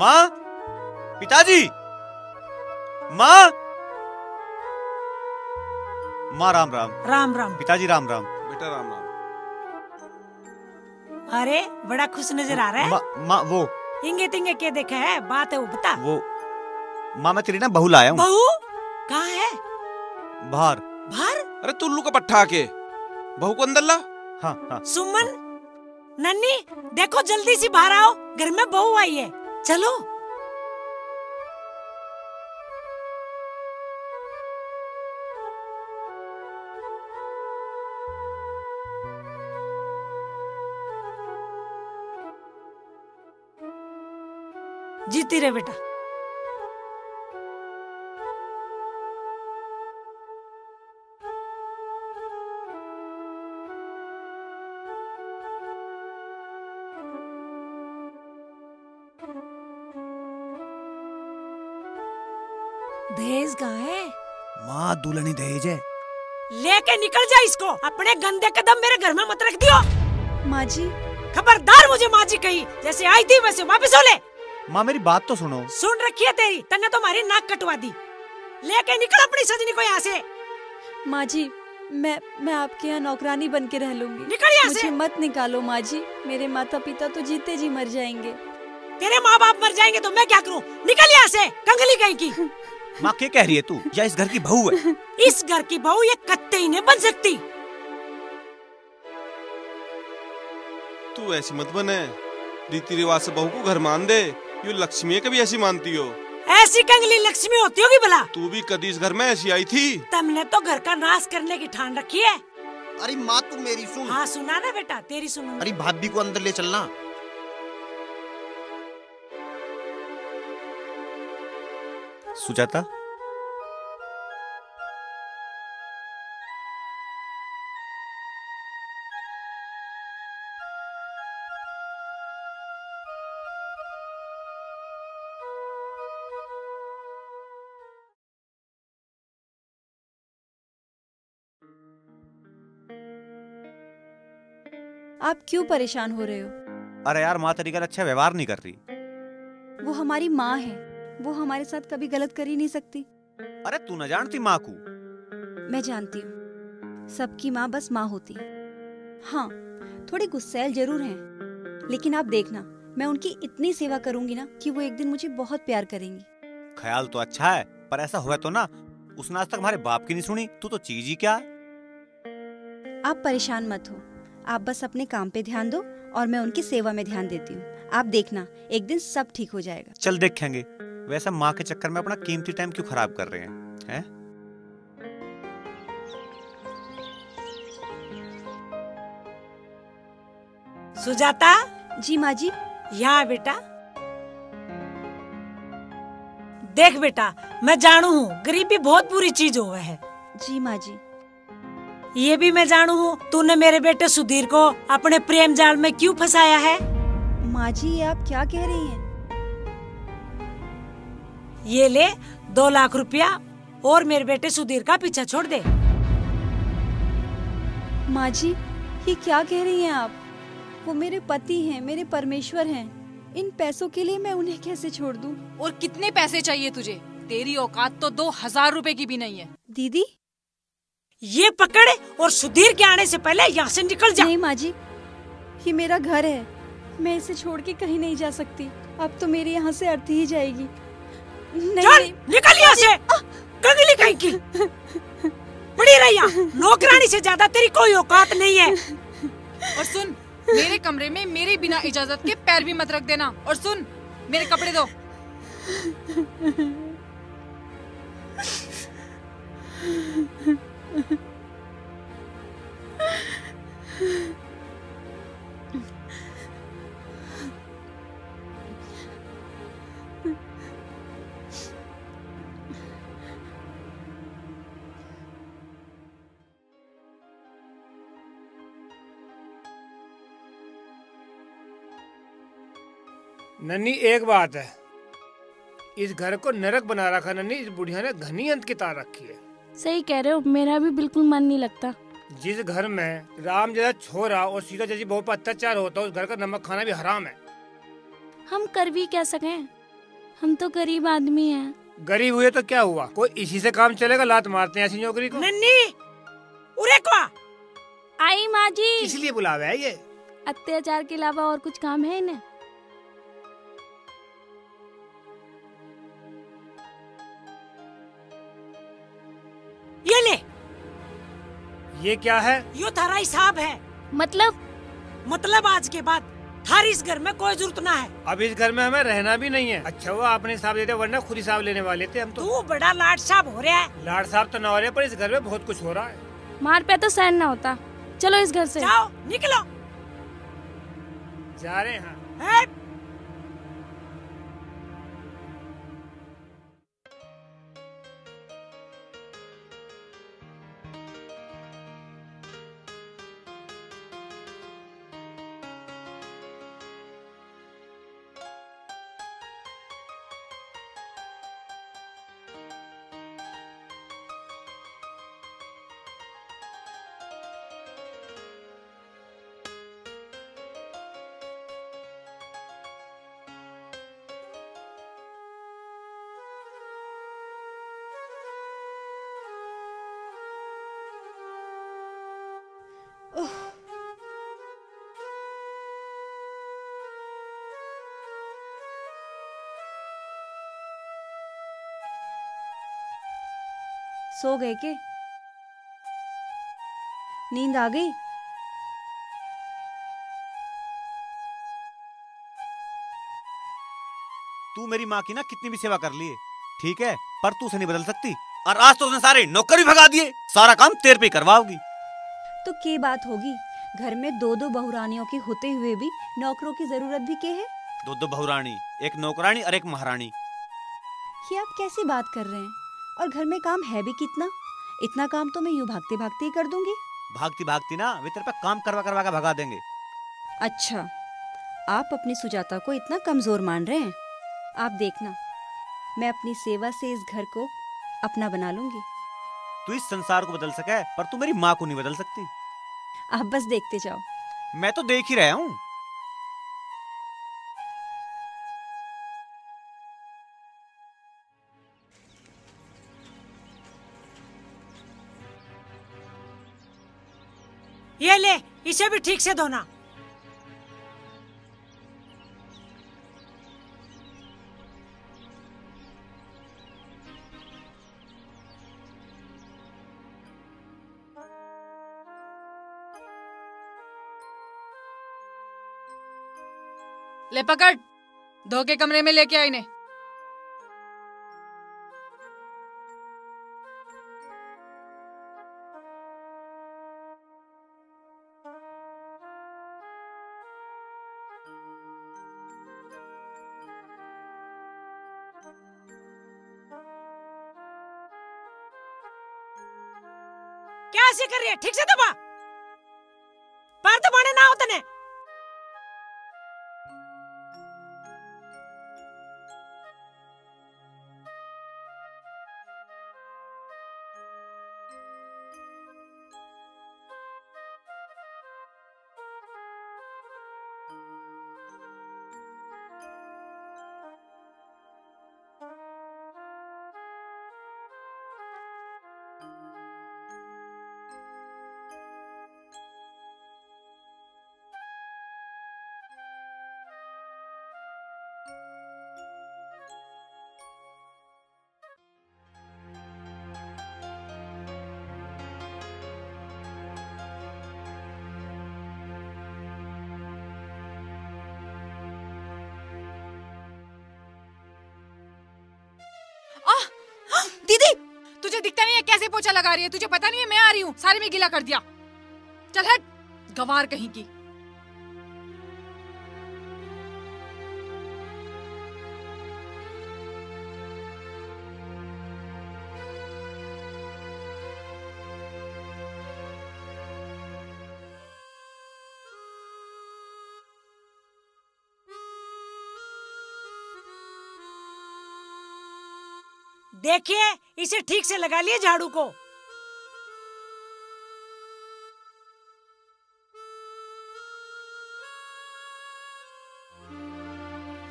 माँ, पिताजी, माँ। माँ राम राम। राम राम। पिताजी राम राम। बेटा राम राम। अरे बड़ा खुश नजर आ रहा है। माँ वो इंगे तिंगे क्या देखा है, बात है वो बता। वो माँ मैं तेरी ना बहू लाया हूँ। बहू कहाँ है? बाहर। बाहर? अरे तू उल्लू का पट्टा के बहू को अंदर ला। हाँ हाँ। सुमन, नन्नी देखो जल्दी से बाहर आओ, घर में बहू आई है। चलो। जीती रहे बेटा। दहेज कहाँ है? माँ दुल्हनी दहेज है। लेके निकल जा इसको, अपने गंदे कदम मेरे घर में मत रख दियो। माँ जी। खबरदार मुझे माँ जी कही, जैसे आई थी वैसे वापस हो ले। माँ मेरी बात तो सुनो। सुन रखी है तेरी, तन्ने तो हमारी नाक कटवा दी। लेके निकल अपनी सजनी को यहाँ से। माँ जी मैं आपके यहाँ नौकरानी बन के रह लूंगी। निकल यहाँ से। मुझे मत निकालो माँ जी, मेरे माता पिता तो जीते जी मर जाएंगे। तेरे माँ बाप मर जाएंगे तो मैं क्या करूँ? निकल यहाँ से, कंगली कहीं की। माँ क्या कह रही है तू? या इस घर की बहू है? इस घर की बहू ये कत्ते ही नहीं बन सकती। तू ऐसी मत बने, रीति रिवाज से बहू को घर मान दे। यू लक्ष्मी कभी ऐसी मानती हो? ऐसी कंगली लक्ष्मी होती होगी भला? तू भी कभी इस घर में ऐसी आई थी? तुमने तो घर का नाश करने की ठान रखी है। अरे माँ तू मेरी सुन। हाँ सुना ना बेटा, तेरी सुनूंगी। अरे भाभी को अंदर ले चलना। सुजाता, आप क्यों परेशान हो रहे हो? अरे यार माँ तेरी घर अच्छा व्यवहार नहीं कर रही। वो हमारी माँ है, वो हमारे साथ कभी गलत कर ही नहीं सकती। अरे तू न जानती माँ को? मैं जानती हूँ, सबकी माँ बस माँ होती है। हाँ थोड़ी गुस्सैल जरूर हैं, लेकिन आप देखना मैं उनकी इतनी सेवा करूंगी ना कि वो एक दिन मुझे बहुत प्यार करेंगी। ख्याल तो अच्छा है, पर ऐसा हुआ तो ना, उसने आज तक हमारे बाप की नहीं सुनी, तू तो चीज ही क्या। आप परेशान मत हो, आप बस अपने काम पे ध्यान दो और मैं उनकी सेवा में ध्यान देती हूँ। आप देखना एक दिन सब ठीक हो जाएगा। चल देखेंगे। वैसे माँ के चक्कर में अपना कीमती टाइम क्यों खराब कर रहे हैं? सुजाता। जी माँ जी। यहाँ बेटा। देख बेटा, मैं जानू हूँ गरीबी बहुत बुरी चीज हुआ है। जी माँ जी। ये भी मैं जानू हूँ तूने मेरे बेटे सुधीर को अपने प्रेम जाल में क्यों फंसाया है। माँ जी ये आप क्या कह रही हैं? ये ले 2 लाख रुपया और मेरे बेटे सुधीर का पीछा छोड़ दे। माँ जी ये क्या कह रही हैं आप? वो मेरे पति हैं, मेरे परमेश्वर हैं। इन पैसों के लिए मैं उन्हें कैसे छोड़ दूं? और कितने पैसे चाहिए तुझे? तेरी औकात तो 2000 रुपए की भी नहीं है। दीदी ये पकड़ और सुधीर के आने से पहले यहाँ से निकल जा। नहीं माँ जी, ये मेरा घर है, मैं इसे छोड़ के कहीं नहीं जा सकती। अब तो मेरे यहाँ से अर्थी ही जाएगी। नहीं, चल नहीं। निकल यहाँ से, कंगली कहीं की। पड़ी रही यहाँ, नौकरानी से ज्यादा तेरी कोई औकात नहीं है। और सुन, मेरे कमरे में मेरे बिना इजाजत के पैर भी मत रख देना। और सुन, मेरे कपड़े दो। नन्नी एक बात है, इस घर को नरक बना रखा नन्नी, इस बुढ़िया ने घनी अंत की तार रखी है। सही कह रहे हो, मेरा भी बिल्कुल मन नहीं लगता। जिस घर में राम जैसा छोरा और सीता जैसी बहू पर अत्याचार होता है, उस घर का नमक खाना भी हराम है। हम कर भी क्या सकें? हम तो गरीब आदमी हैं। गरीब हुए तो क्या हुआ, कोई इसी से काम चलेगा? लात मारते हैं ऐसी नौकरी को। नन्नी उरे को आई माँ जी। इसलिए बुलावा है ये। अत्याचार के अलावा और कुछ काम है इन्हें? ये ले। ये क्या है? यो थारा हिसाब है। मतलब आज के बाद थारी इस घर में कोई जरूरत ना है। अब इस घर में हमें रहना भी नहीं है। अच्छा हुआ आपने हिसाब देते, वरना खुद हिसाब लेने वाले थे हम तो। तू बड़ा लाड साहब हो रहा है। लाड साहब तो ना हो रहे, पर इस घर में बहुत कुछ हो रहा है। मार पे तो सहन ना होता। चलो इस घर से। जाओ निकलो। जा रहे हैं। है? सो गए के? नींद आ गई? तू मेरी माँ की ना कितनी भी सेवा कर लिए, ठीक है, पर तू उसे नहीं बदल सकती। और आज तो उसने सारे नौकर भी भगा दिए, सारा काम तेरे पे ही करवाओगी। तो क्या बात होगी, घर में दो दो बहुरानियों के होते हुए भी नौकरों की जरूरत भी के है? दो बहुरानी, एक नौकरानी और एक महारानी। ये आप कैसी बात कर रहे हैं? और घर में काम है भी कितना? इतना काम तो मैं यूं भागते भागते ही कर दूंगी। भागती भागती ना वे तेरे पे काम करवा करवा के भगा देंगे। अच्छा, आप अपनी सुजाता को इतना कमजोर मान रहे हैं? आप देखना, मैं अपनी सेवा से इस घर को अपना बना लूंगी। तू इस संसार को बदल सके, पर तू मेरी माँ को नहीं बदल सकती। आप बस देखते जाओ। मैं तो देख ही रहा हूँ। ये ले, इसे भी ठीक से धोना। ले पकड़, धो के कमरे में लेके आई ने। क्या ऐसे कर रही है? ठीक से दबा, पैर दबाने ना होते ने। दीदी, तुझे दिखता नहीं है कैसे पोछा लगा रही है? तुझे पता नहीं है मैं आ रही हूँ? सारे में गीला कर दिया। चल हट, गवार कहीं की। देखिए, इसे ठीक से लगा लिए झाड़ू को।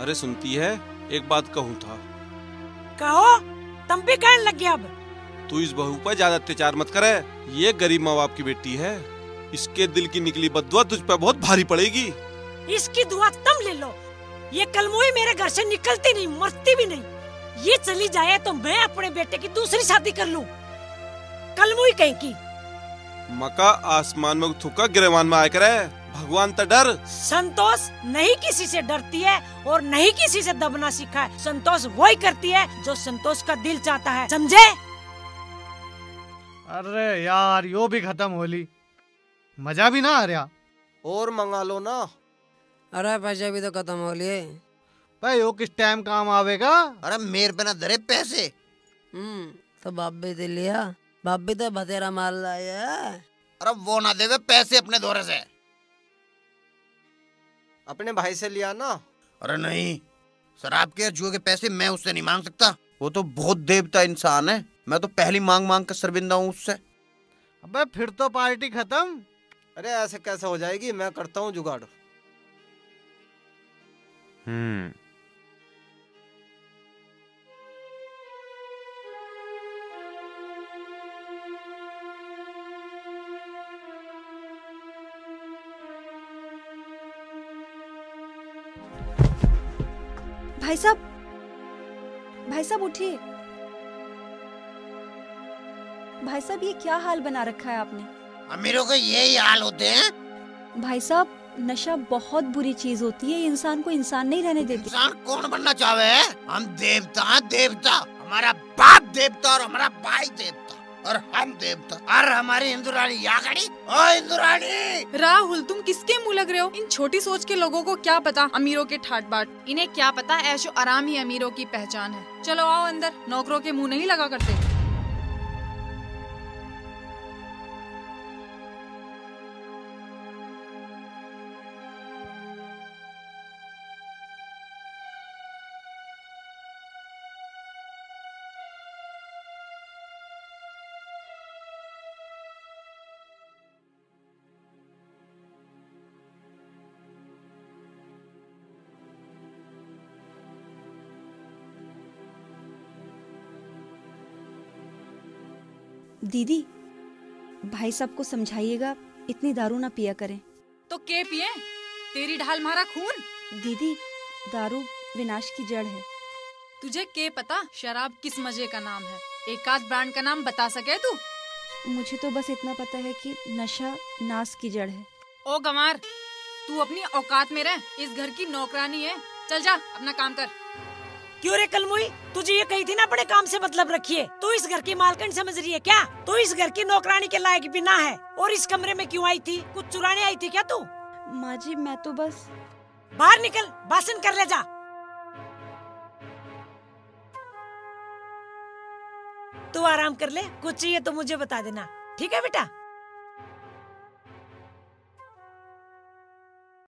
अरे सुनती है, एक बात कहूँ था। कहो, तुम भी कहने लग गया अब। तू इस बहू पर ज्यादा अत्याचार मत करे। ये गरीब माँ बाप की बेटी है, इसके दिल की निकली बद्दुआ तुझ पर बहुत भारी पड़ेगी। इसकी दुआ तुम ले लो। ये कलमुई मेरे घर से निकलती नहीं, मरती भी नहीं। ये चली जाए तो मैं अपने बेटे की दूसरी शादी कर लूं। कलमुई कहीं की। मका आसमान में थुका गिरेवान में आया करे, भगवान तो डर। संतोष नहीं किसी से डरती है और नहीं किसी से दबना सीखा है। संतोष वही करती है जो संतोष का दिल चाहता है, समझे? अरे यार, यो भी खत्म होली, मजा भी ना आ रहा। और मंगा लो ना। अरे पैसे भी तो खत्म हो लिए भाई। यो किस टाइम काम आवेगा? अरे मेरे पे ना धरे पैसे। तो बाप भी दे लिया, बाप भी तो बतेरा माल लाया। अरे वो ना देवे पैसे अपने दौरे से। अपने भाई से लिया ना। अरे नहीं, शराब के जुए के पैसे मैं उससे नहीं मांग सकता। वो तो बहुत देवता इंसान है, मैं तो पहली मांग मांग कर शर्मिंदा हूँ उससे। अबे फिर तो पार्टी खत्म। अरे ऐसे कैसे हो जाएगी, मैं करता हूँ जुगाड़। भाई साहब, भाई साहब उठिए। भाई साहब, ये क्या हाल बना रखा है आपने? अमीरों के यही हाल होते हैं। भाई साहब, नशा बहुत बुरी चीज होती है, इंसान को इंसान नहीं रहने देती। इंसान कौन बनना चाहे है? हम देवता हैं, देवता। हमारा बाप देवता और हमारा भाई देवता और हम देवता। और हमारी हिंदू रानी यहाँ खड़ी। ओ हिंदू रानी! राहुल, तुम किसके मुंह लग रहे हो? इन छोटी सोच के लोगों को क्या पता अमीरों के ठाट बाट। इन्हें क्या पता ऐशो आराम ही अमीरों की पहचान है। चलो आओ अंदर, नौकरों के मुंह नहीं लगा करते। दीदी, भाई साहब को समझाइएगा, इतनी दारू ना पिया करें। तो के पिए? तेरी ढाल मारा खून। दीदी, दारू विनाश की जड़ है। तुझे के पता शराब किस मजे का नाम है? एक आध ब्रांड का नाम बता सके तू? मुझे तो बस इतना पता है कि नशा नाश की जड़ है। ओ गंवार, तू अपनी औकात में रह। इस घर की नौकरानी है, चल जा अपना काम कर। क्यों रे कलमुई, तुझे ये कही थी ना बड़े काम से मतलब रखिए। तू इस घर की मालकिन समझ रही है क्या? तू इस घर की नौकरानी के लायक भी ना है। और इस कमरे में क्यों आई थी? कुछ चुराने आई थी क्या तू? माँ जी, मैं तो बस। बाहर निकल, भाषण कर ले जा। तू आराम कर ले, कुछ चाहिए तो मुझे बता देना, ठीक है बेटा?